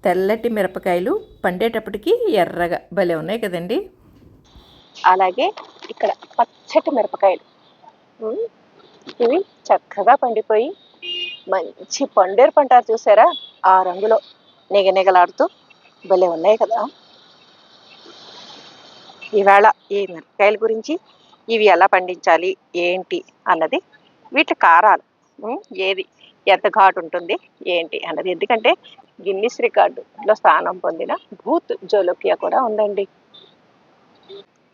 తెల్లటి మిరపకాయలు పండేటప్పటికి ఎర్రగా భలే ఉన్నాయి కదండి. అలాగే ఇక్కడ పచ్చటి మిరపకాయలు. ఉమ్, ఇవి చక్కగా పండిపోయి మంచి పండేరు పంటారు చూసారా, ఆ రంగులో నిగనిగలాడుతూ భలే ఉన్నాయి కదా. ఈవేళ ఈ మిరపకాయల గురించి, ఇవి ఎలా పండించాలి ఏంటి అన్నది, వీటి కారాలు, ఏది ఎంత ఘాటు ఉంటుంది ఏంటి అన్నది. ఎందుకంటే గిన్నిస్ రికార్డులో స్థానం పొందిన భూత్ జోలోకియా కూడా ఉందండి.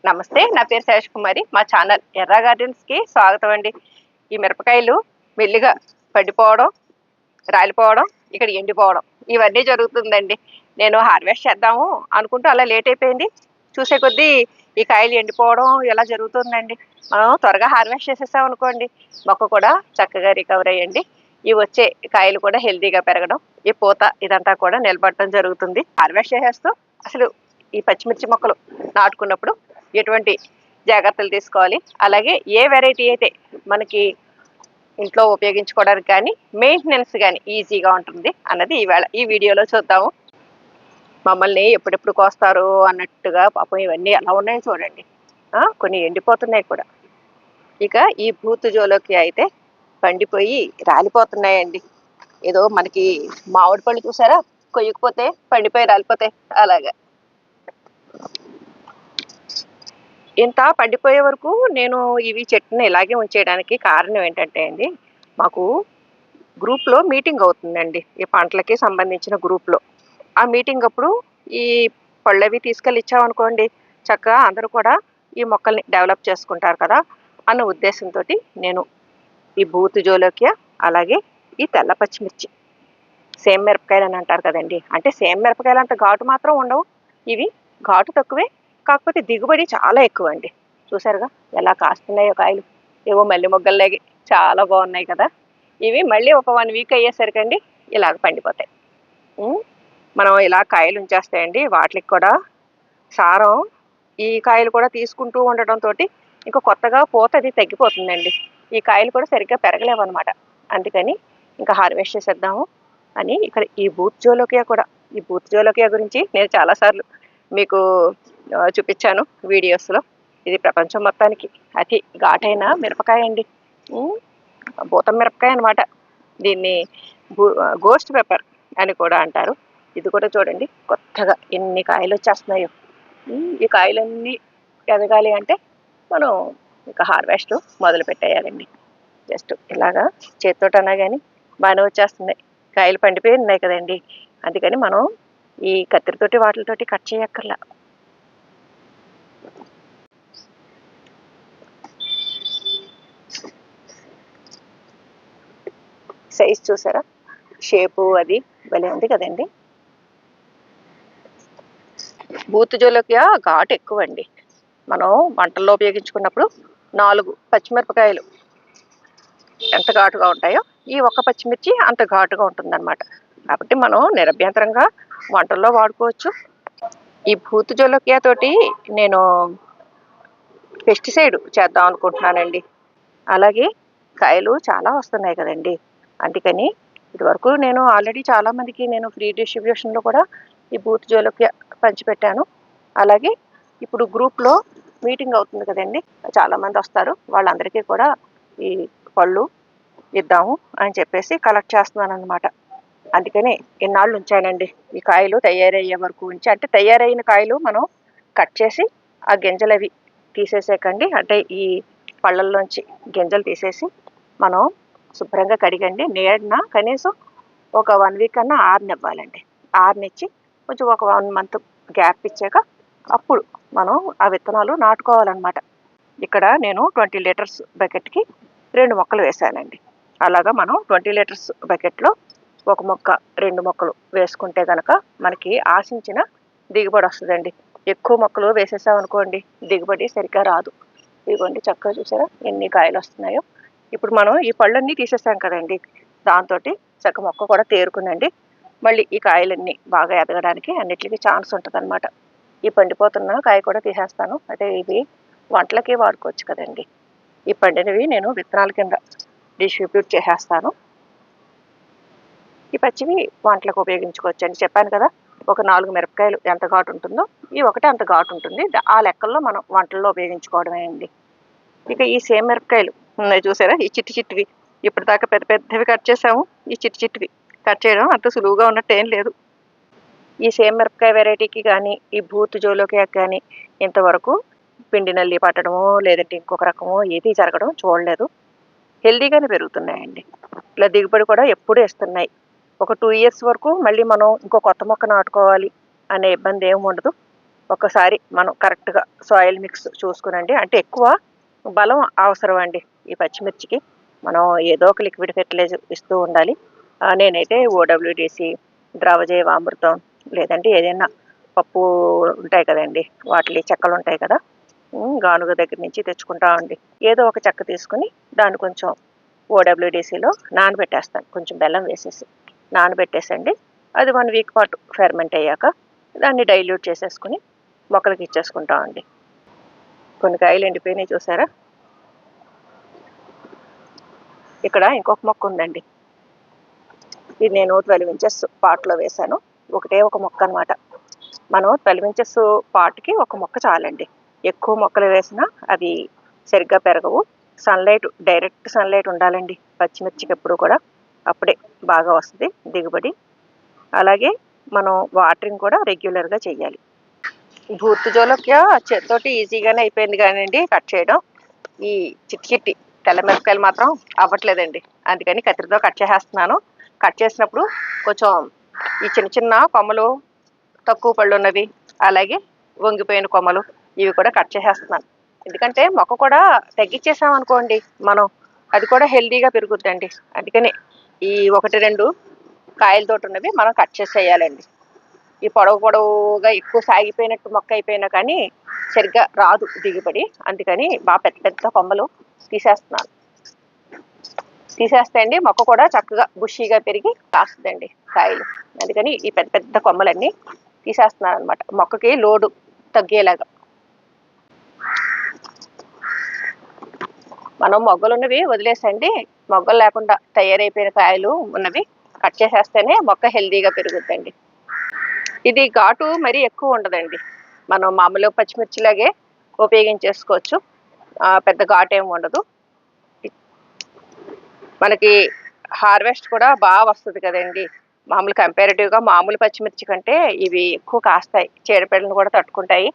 నమస్తే, నా పేరు శేష్ కుమారి. మా ఛానల్ ఎర్రా గార్డెన్స్కి స్వాగతం అండి. ఈ మిరపకాయలు మెల్లిగా పడిపోవడం, రాలిపోవడం, ఇక్కడ ఎండిపోవడం ఇవన్నీ జరుగుతుందండి. నేను హార్వెస్ట్ చేద్దాము అనుకుంటూ అలా లేట్ అయిపోయింది. చూసే కొద్దీ ఈ కాయలు ఎండిపోవడం ఇలా జరుగుతుందండి. మనం త్వరగా హార్వెస్ట్ చేసేసాం అనుకోండి, మొక్క కూడా చక్కగా రికవర్ అయ్యండి. ఈ వచ్చే కాయలు కూడా హెల్తీగా పెరగడం, ఈ పూత ఇదంతా కూడా నిలబడటం జరుగుతుంది. హార్వెస్ట్ చేసేస్తూ అసలు ఈ పచ్చిమిర్చి మొక్కలు నాటుకున్నప్పుడు ఎటువంటి జాగ్రత్తలు తీసుకోవాలి, అలాగే ఏ వెరైటీ అయితే మనకి ఇంట్లో ఉపయోగించుకోవడానికి కానీ మెయింటెనెన్స్ కానీ ఈజీగా ఉంటుంది అన్నది ఈవేళ ఈ వీడియోలో చూద్దాము. మమ్మల్ని ఎప్పుడెప్పుడు కోస్తారు అన్నట్టుగా పాపం ఇవన్నీ ఎలా ఉన్నాయో చూడండి. కొన్ని ఎండిపోతున్నాయి కూడా. ఇక ఈ భూత్ జోలోకి అయితే పండిపోయి రాలిపోతున్నాయండి. ఏదో మనకి మామిడి పళ్ళు చూసారా, కొయ్యకపోతే పండిపోయి రాలిపోతాయి అలాగా. ఇంత పండిపోయే వరకు నేను ఇవి చెట్టుని ఇలాగే ఉంచేయడానికి కారణం ఏంటంటే అండి, మాకు గ్రూప్లో మీటింగ్ అవుతుందండి, ఈ పంటలకి సంబంధించిన గ్రూప్లో. ఆ మీటింగ్ అప్పుడు ఈ పళ్ళవి తీసుకెళ్ళి ఇచ్చామనుకోండి, చక్కగా అందరూ కూడా ఈ మొక్కల్ని డెవలప్ చేసుకుంటారు కదా అన్న ఉద్దేశంతో నేను ఈ బూత్ జోలోకియా, అలాగే ఈ తెల్ల పచ్చిమిర్చి, సేమ్ మిరపకాయలు అని అంటారు కదండి, అంటే సేమ్ మిరపకాయలు అంత ఘాటు మాత్రం ఉండవు. ఇవి ఘాటు తక్కువే, కాకపోతే దిగుబడి చాలా ఎక్కువ అండి. చూసారుగా ఎలా కాస్తున్నాయో కాయలు, ఏవో మల్లె మొగ్గల్లాగే చాలా బాగున్నాయి కదా. ఇవి మళ్ళీ ఒక 1 వీక్ అయ్యేసరికండి ఇలాగ పండిపోతాయి. మనం ఇలా కాయలు ఉంచేస్తాయండి, వాటికి కూడా సారం ఈ కాయలు కూడా తీసుకుంటూ ఉండటంతో ఇంకా కొత్తగా పూత అది తగ్గిపోతుందండి. ఈ కాయలు కూడా సరిగ్గా పెరగలేవన్నమాట. అందుకని ఇంకా హార్వెస్ట్ చేసేద్దాము అని ఇక్కడ ఈ బూత్ జోలోకియా కూడా, ఈ బూత్ జోలోకియా గురించి నేను చాలాసార్లు మీకు చూపించాను వీడియోస్లో. ఇది ప్రపంచం మొత్తానికి అతి ఘాటైన మిరపకాయ అండి, భూతం మిరపకాయ అనమాట. దీన్ని గోస్ట్ పెప్పర్ అని కూడా అంటారు. ఇది కూడా చూడండి కొత్తగా ఎన్ని కాయలు వచ్చేస్తున్నాయో. ఈ కాయలన్నీ ఎదగాలి అంటే మనం ఇక హార్వెస్ట్ మొదలు పెట్టేయాలండి. జస్ట్ ఇలాగా చేతితోటన్నా కానీ బాగానే వచ్చేస్తున్నాయి, కాయలు పండిపోయి ఉన్నాయి కదండి. అందుకని మనం ఈ కత్తిరితోటి వాటితోటి కట్ చేయక్కర్లా. సైజ్ చూసారా, షేపు అది భలే ఉంది కదండి. బూత్ జోలోకియా ఘాటు ఎక్కువ అండి. మనం వంటల్లో ఉపయోగించుకున్నప్పుడు 4 పచ్చిమిరపకాయలు ఎంత ఘాటుగా ఉంటాయో ఈ ఒక్క పచ్చిమిర్చి అంత ఘాటుగా ఉంటుందన్నమాట. కాబట్టి మనం నిరభ్యంతరంగా వంటల్లో వాడుకోవచ్చు. ఈ భూత్ జోలోకియా తోటి నేను పెస్టిసైడ్ చేద్దాం అనుకుంటున్నానండి. అలాగే కాయలు చాలా వస్తున్నాయి కదండి, అందుకని ఇదివరకు నేను ఆల్రెడీ చాలామందికి నేను ఫ్రీ డిస్ట్రిబ్యూషన్లో కూడా ఈ బూత్ జోలోకియా పంచిపెట్టాను. అలాగే ఇప్పుడు గ్రూప్లో మీటింగ్ అవుతుంది కదండి, చాలామంది వస్తారు, వాళ్ళందరికీ కూడా ఈ పళ్ళు ఇద్దాము అని చెప్పేసి కలెక్ట్ చేస్తున్నాను అనమాట. అందుకని ఇన్నాళ్ళు ఉంచానండి, ఈ కాయలు తయారయ్యే వరకు ఉంచి. అంటే తయారైన కాయలు మనం కట్ చేసి ఆ గింజలు అవి తీసేసేకండి, అంటే ఈ పళ్ళల్లోంచి గింజలు తీసేసి మనం శుభ్రంగా కడిగండి, నీడన కనీసం ఒక 1 వీక్ అన్నా ఆరనివ్వాలండి. ఆరనిచ్చి కొంచెం ఒక 1 మంత్ గ్యాప్ ఇచ్చాక అప్పుడు మనం ఆ విత్తనాలు నాటుకోవాలన్నమాట. ఇక్కడ నేను 20 లీటర్స్ బకెట్కి 2 మొక్కలు వేసానండి. అలాగా మనం 20 లీటర్స్ బకెట్లో 1 మొక్క 2 మొక్కలు వేసుకుంటే కనుక మనకి ఆశించిన దిగుబడి వస్తుందండి. ఎక్కువ మొక్కలు వేసేసామనుకోండి దిగుబడి సరిగ్గా రాదు. ఇదిగోండి చక్కగా చూసారా ఎన్ని కాయలు వస్తున్నాయో. ఇప్పుడు మనం ఈ పళ్ళన్నీ తీసేసాం కదండి, దాంతో చక్క మొక్క కూడా తేరుకుందండి. మళ్ళీ ఈ కాయలన్నీ బాగా ఎదగడానికి అన్నిటికీ ఛాన్స్ ఉంటుంది అనమాట. ఈ పండిపోతున్న కాయ కూడా తీసేస్తాను, అంటే ఇవి వంటలకి వాడుకోవచ్చు కదండి. ఈ పండినవి నేను విత్తనాల కింద డిస్ట్రిబ్యూట్ చేసేస్తాను. ఈ పచ్చివి వంటలకు ఉపయోగించుకోవచ్చు అండి. చెప్పాను కదా, ఒక 4 మిరపకాయలు ఎంత ఘాటు ఉంటుందో ఈ ఒకటి అంత ఘాటు ఉంటుంది. ఆ లెక్కల్లో మనం వంటల్లో ఉపయోగించుకోవడమే అండి. ఇక ఈ సేమ్ మిరపకాయలు ఉన్నాయి చూసారా, ఈ చిట్టి చిట్టివి. ఇప్పటిదాకా పెద్ద పెద్దవి కట్ చేసాము, ఈ చిట్టి చిట్టివి కట్ చేయడం అంత సులువుగా ఉన్నట్టు ఏం లేదు. ఈ సేమ్ మిరపకాయ వెరైటీకి కానీ ఈ బూత్ జోలోకి కానీ ఇంతవరకు పిండి నల్లి పట్టడమో లేదంటే ఇంకొక రకమో ఏది జరగడం చూడలేదు. హెల్దీగానే పెరుగుతున్నాయండి. ఇలా దిగుబడి కూడా ఎప్పుడూ ఇస్తున్నాయి. ఒక 2 ఇయర్స్ వరకు మళ్ళీ మనం ఇంకో కొత్త మొక్క నాటుకోవాలి అనే ఇబ్బంది ఏమి ఉండదు. ఒకసారి మనం కరెక్ట్గా సాయిల్ మిక్స్ చూసుకునండి. అంటే ఎక్కువ బలం అవసరం అండి ఈ పచ్చిమిర్చికి. మనం ఏదో ఒక లిక్విడ్ ఫెర్టిలైజర్ ఇస్తూ ఉండాలి. నేనైతే ఓడబ్ల్యూడిసి, ద్రవజైవామృతం లేదంటే ఏదైనా పప్పు ఉంటాయి కదండి, వాటి చెక్కలు ఉంటాయి కదా, గానుగ దగ్గర నుంచి తెచ్చుకుంటామండి. ఏదో ఒక చెక్క తీసుకుని దాన్ని కొంచెం ఓడబ్ల్యూడిసిలో నానబెట్టేస్తాను, కొంచెం బెల్లం వేసేసి నానబెట్టేసండి. అది 1 వీక్ పాటు ఫెర్మెంట్ అయ్యాక దాన్ని డైల్యూట్ చేసేసుకుని మొక్కలకి ఇచ్చేసుకుంటామండి. కొన్ని కాయలు ఎండిపోయినాయి చూసారా. ఇక్కడ ఇంకొక మొక్క ఉందండి. ఇది నేను 12 ఇంచెస్ పాట్లో వేశాను. ఒకటే ఒక మొక్క అనమాట. మనం 12 ఇంచెస్ పాట్కి ఒక మొక్క చాలండి. ఎక్కువ మొక్కలు వేసినా అవి సరిగ్గా పెరగవు. సన్లైట్, డైరెక్ట్ సన్లైట్ ఉండాలండి పచ్చిమిర్చికి ఎప్పుడు కూడా. అప్పుడే బాగా వస్తుంది దిగుబడి. అలాగే మనం వాటరింగ్ కూడా రెగ్యులర్గా చేయాలి. బూర్తి జోలోకి చేతితోటి ఈజీగానే అయిపోయింది కానివ్వండి కట్ చేయడం. ఈ చిట్టి చిట్టి తెల్ల మిరపకాయలు మాత్రం అవ్వట్లేదండి. అందుకని కత్తిరితో కట్ చేసేస్తున్నాను. కట్ చేసినప్పుడు కొంచెం ఈ చిన్న చిన్న కొమ్మలు, తక్కువ పళ్ళు ఉన్నవి, అలాగే వంగిపోయిన కొమ్మలు ఇవి కూడా కట్ చేసేస్తున్నాను. ఎందుకంటే మొక్క కూడా తగ్గించేసామనుకోండి మనం, అది కూడా హెల్దీగా పెరుగుద్దండి. అందుకని ఈ 1-2 కాయలతోటి ఉన్నవి మనం కట్ చేసేయాలండి. ఈ పొడవుగా ఎక్కువ సాగిపోయినట్టు మొక్క అయిపోయినా కానీ సరిగ్గా రాదు దిగుబడి. అందుకని బాగా పెద్ద పెద్ద కొమ్మలు తీసేస్తున్నాను. తీసేస్తే అండి మొక్క కూడా చక్కగా బుషీగా పెరిగి కాస్తుందండి కాయలు. అందుకని ఈ పెద్ద పెద్ద కొమ్మలన్నీ తీసేస్తున్నాను అనమాట, మొక్కకి లోడు తగ్గేలాగా. మనం మొగ్గలు ఉన్నవి వదిలేసండి, మొగ్గలు లేకుండా తయారైపోయిన కాయలు ఉన్నవి కట్ చేసేస్తేనే మొక్క హెల్దీగా పెరుగుద్దండి. ఇది ఘాటు మరీ ఎక్కువ ఉండదండి. మనం మామూలు పచ్చిమిర్చిలాగే ఉపయోగించేసుకోవచ్చు. పెద్ద ఘాటు ఏమి ఉండదు. మనకి హార్వెస్ట్ కూడా బాగా వస్తుంది కదండి. మామూలు కంపారిటివ్గా మామూలు పచ్చిమిర్చి కంటే ఇవి ఎక్కువ కాస్తాయి, చీడపీడలను కూడా తట్టుకుంటాయి.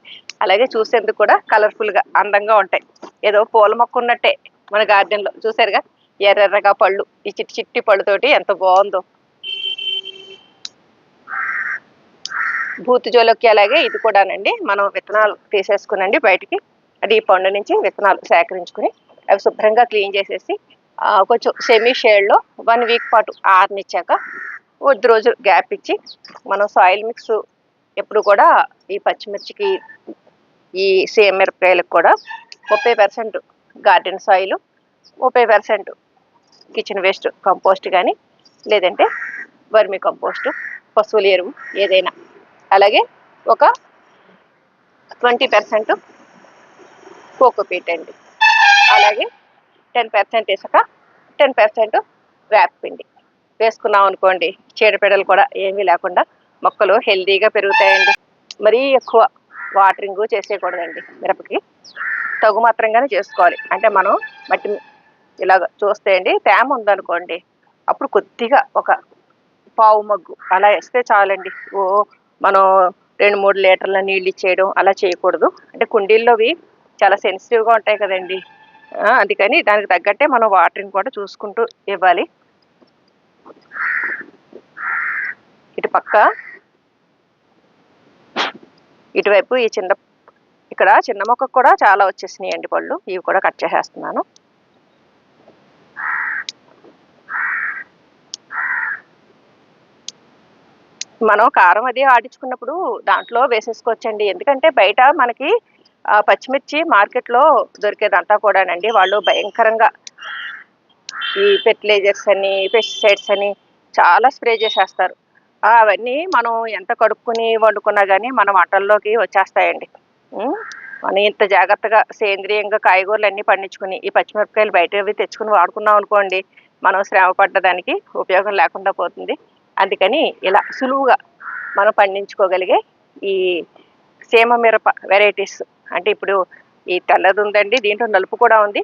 అలాగే చూసేందుకు కూడా కలర్ఫుల్గా అందంగా ఉంటాయి. ఏదో పూల మొక్క ఉన్నట్టే మన గార్డెన్లో. చూసారుగా ఎర్రెర్రగా పళ్ళు, ఈ చిట్టి చిట్టి పళ్ళుతోటి ఎంత బాగుందో. బూత్ జోలోకి అలాగే ఇది కూడానండి. మనం విత్తనాలు తీసేసుకునండి బయటికి. అది ఈ పండు నుంచి విత్తనాలు సేకరించుకుని అవి శుభ్రంగా క్లీన్ చేసేసి కొంచెం సెమీ షేడ్లో 1 వీక్ పాటు ఆరనిచ్చాక కొద్ది రోజులు గ్యాప్ ఇచ్చి మనం సాయిల్ మిక్స్ ఎప్పుడు కూడా ఈ పచ్చిమిర్చికి, ఈ సేమ్ మిరపకాయలకు కూడా 30% garden soil, 30% kitchen waste compost కానీ లేదంటే వర్మి కంపోస్ట్, పశువుల ఎరువు ఏదైనా, అలాగే ఒక 20% కోకోపీట్ అండి, అలాగే 10% ఇసుక, 10% వేపపిండి వేసుకున్నాం అనుకోండి, చీడపీడలు కూడా ఏమీ లేకుండా మొక్కలు హెల్దీగా పెరుగుతాయండి. మరీ ఎక్కువ వాటరింగ్ చేసేయకూడదండి మిరపకి, తగు మాత్రంగానే చేసుకోవాలి. అంటే మనం మట్టి ఇలాగ చూస్తే అండి తేమ ఉందనుకోండి, అప్పుడు కొద్దిగా ఒక పావు మగ్గు అలా వేస్తే చాలండి. మనం 2-3 లీటర్ల నీళ్ళు ఇచ్చేయడం అలా చేయకూడదు. అంటే కుండీల్లోవి చాలా సెన్సిటివ్గా ఉంటాయి కదండి. అందుకని దానికి తగ్గట్టే మనం వాటరింగ్ కూడా చూసుకుంటూ ఇవ్వాలి. ఇటు పక్క ఇటువైపు ఈ ఇక్కడ చిన్న మొక్కకు కూడా చాలా వచ్చేసినాయి అండి పళ్ళు. ఇవి కూడా కట్ చేసేస్తున్నాను. మనం కారం అది ఆడించుకున్నప్పుడు దాంట్లో వేసేసుకోవచ్చండి. ఎందుకంటే బయట మనకి పచ్చిమిర్చి మార్కెట్లో దొరికేదంతా కూడానండి వాళ్ళు భయంకరంగా ఈ ఫెర్టిలైజర్స్ అని, పెస్టిసైడ్స్ అని చాలా స్ప్రే చేసేస్తారు. అవన్నీ మనం ఎంత కడుక్కుని వండుకున్నా కానీ మన వంటల్లోకి వచ్చేస్తాయండి. మనం ఇంత జాగ్రత్తగా సేంద్రియంగా కాయగూరలు అన్నీ పండించుకుని ఈ పచ్చిమిరపకాయలు బయటవి తెచ్చుకుని వాడుకున్నాం అనుకోండి, మనం శ్రమ పడ్డదానికి ఉపయోగం లేకుండా పోతుంది. అందుకని ఇలా సులువుగా మనం పండించుకోగలిగే ఈ సీమ మిరప వెరైటీస్, అంటే ఇప్పుడు ఈ తెల్లది ఉందండి, దీంట్లో నలుపు కూడా ఉంది,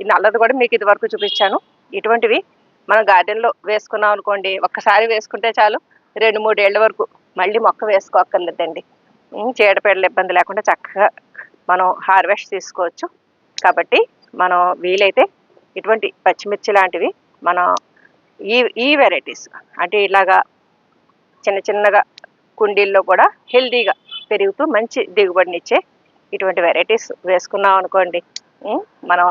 ఈ నల్లది కూడా మీకు ఇది వరకు చూపించాను. ఇటువంటివి మనం గార్డెన్లో వేసుకున్నాం అనుకోండి, ఒక్కసారి వేసుకుంటే చాలు 2-3 ఏళ్ల వరకు మళ్ళీ మొక్క వేసుకోక్కర్లేదండి. చీడపీడల ఇబ్బంది లేకుండా చక్కగా మనం హార్వెస్ట్ తీసుకోవచ్చు. కాబట్టి మనం వీలైతే ఇటువంటి పచ్చిమిర్చి లాంటివి మనం ఈ వెరైటీస్, అంటే ఇలాగా చిన్న చిన్నగా కుండీల్లో కూడా హెల్దీగా పెరుగుతూ మంచి దిగుబడినిచ్చే ఇటువంటి వెరైటీస్ వేసుకున్నాం అనుకోండి, మనం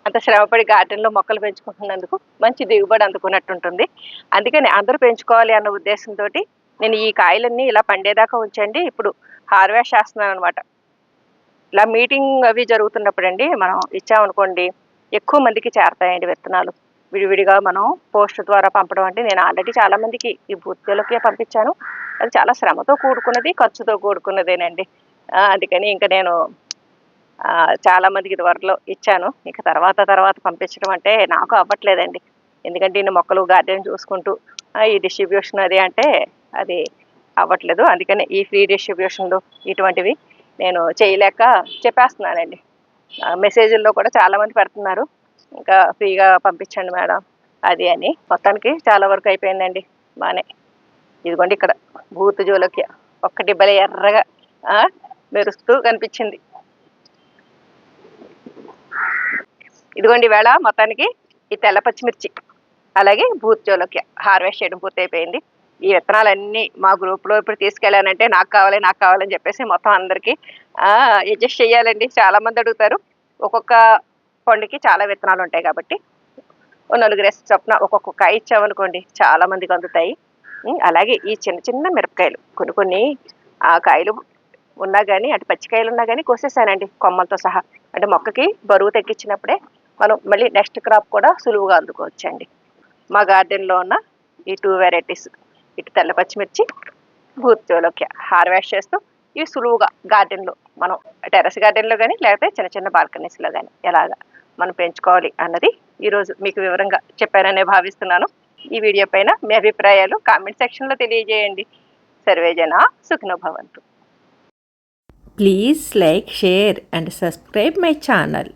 అంత శ్రమపడి గార్డెన్లో మొక్కలు పెంచుకుంటున్నందుకు మంచి దిగుబడి అందుకున్నట్టు ఉంటుంది. అందుకని అందరూ పెంచుకోవాలి అన్న ఉద్దేశంతో నేను ఈ కాయలన్నీ ఇలా పండేదాకా ఉంచండి, ఇప్పుడు హార్వెస్ట్ చేస్తున్నాను అనమాట. ఇలా మీటింగ్ అవి జరుగుతున్నప్పుడు అండి మనం ఇచ్చామనుకోండి, ఎక్కువ మందికి చేరతాయండి విత్తనాలు. విడివిడిగా మనం పోస్ట్ ద్వారా పంపడం అంటే నేను ఆల్రెడీ చాలా మందికి ఈ బూత్లకే పంపించాను. అది చాలా శ్రమతో కూడుకున్నది, ఖర్చుతో కూడుకున్నదేనండి. అందుకని ఇంకా నేను చాలా మందికి ఇదివరలో ఇచ్చాను. ఇక తర్వాత పంపించడం అంటే నాకు అవ్వట్లేదండి. ఎందుకంటే ఇన్ని మొక్కలు గార్డెన్ చూసుకుంటూ ఈ డిస్ట్రిబ్యూషన్ అది అంటే అది అవ్వట్లేదు. అందుకని ఈ ఫ్రీ డిస్ట్రిబ్యూషన్లు ఇటువంటివి నేను చేయలేక చెప్పేస్తున్నానండి. మెసేజ్ల్లో కూడా చాలామంది పెడుతున్నారు, ఇంకా ఫ్రీగా పంపించండి మేడం అది అని. మొత్తానికి చాలా వరకు అయిపోయిందండి, బాగానే. ఇదిగోండి ఇక్కడ బూతు జోలోకి ఒక్కటి భలే ఎర్రగా మెరుస్తూ కనిపించింది. ఇదిగోండి వేళ మొత్తానికి ఈ తెల్ల పచ్చిమిర్చి అలాగే బూత్ జోలోకి హార్వెస్ట్ చేయడం పూర్తయిపోయింది. ఈ విత్తనాలన్నీ మా గ్రూప్లో ఇప్పుడు తీసుకెళ్ళానంటే నాకు కావాలని చెప్పేసి మొత్తం అందరికీ అడ్జస్ట్ చేయాలండి. చాలామంది అడుగుతారు, ఒక్కొక్క పండుకి చాలా విత్తనాలు ఉంటాయి కాబట్టి 4 చొప్పున ఒక్కొక్క కాయ ఇచ్చామనుకోండి చాలా మందికి అందుతాయి. అలాగే ఈ చిన్న చిన్న మిరపకాయలు కొన్ని ఆ కాయలు ఉన్నా కానీ, అంటే పచ్చికాయలు ఉన్నా కానీ కోసేసానండి కొమ్మలతో సహా. అంటే మొక్కకి బరువు తగ్గించినప్పుడే మనం మళ్ళీ నెక్స్ట్ క్రాప్ కూడా సులువుగా అందుకోవచ్చండి. మా గార్డెన్లో ఉన్న ఈ 2 వెరైటీస్, ఇటు తెల్ల పచ్చిమిర్చి, బూత్ జోలోకి హార్వెస్ట్ చేస్తూ ఇవి సులువుగా గార్డెన్లో మనం టెర్రస్ గార్డెన్లో కానీ లేకపోతే చిన్న చిన్న బాల్కనీస్లో కానీ ఎలాగా మనం పెంచుకోవాలి అన్నది ఈరోజు మీకు వివరంగా చెప్పాననే భావిస్తున్నాను. ఈ వీడియో పైన మీ అభిప్రాయాలు కామెంట్ సెక్షన్లో తెలియజేయండి. సర్వే జనా సుఖినో భవంతు. Please like, share and subscribe my channel.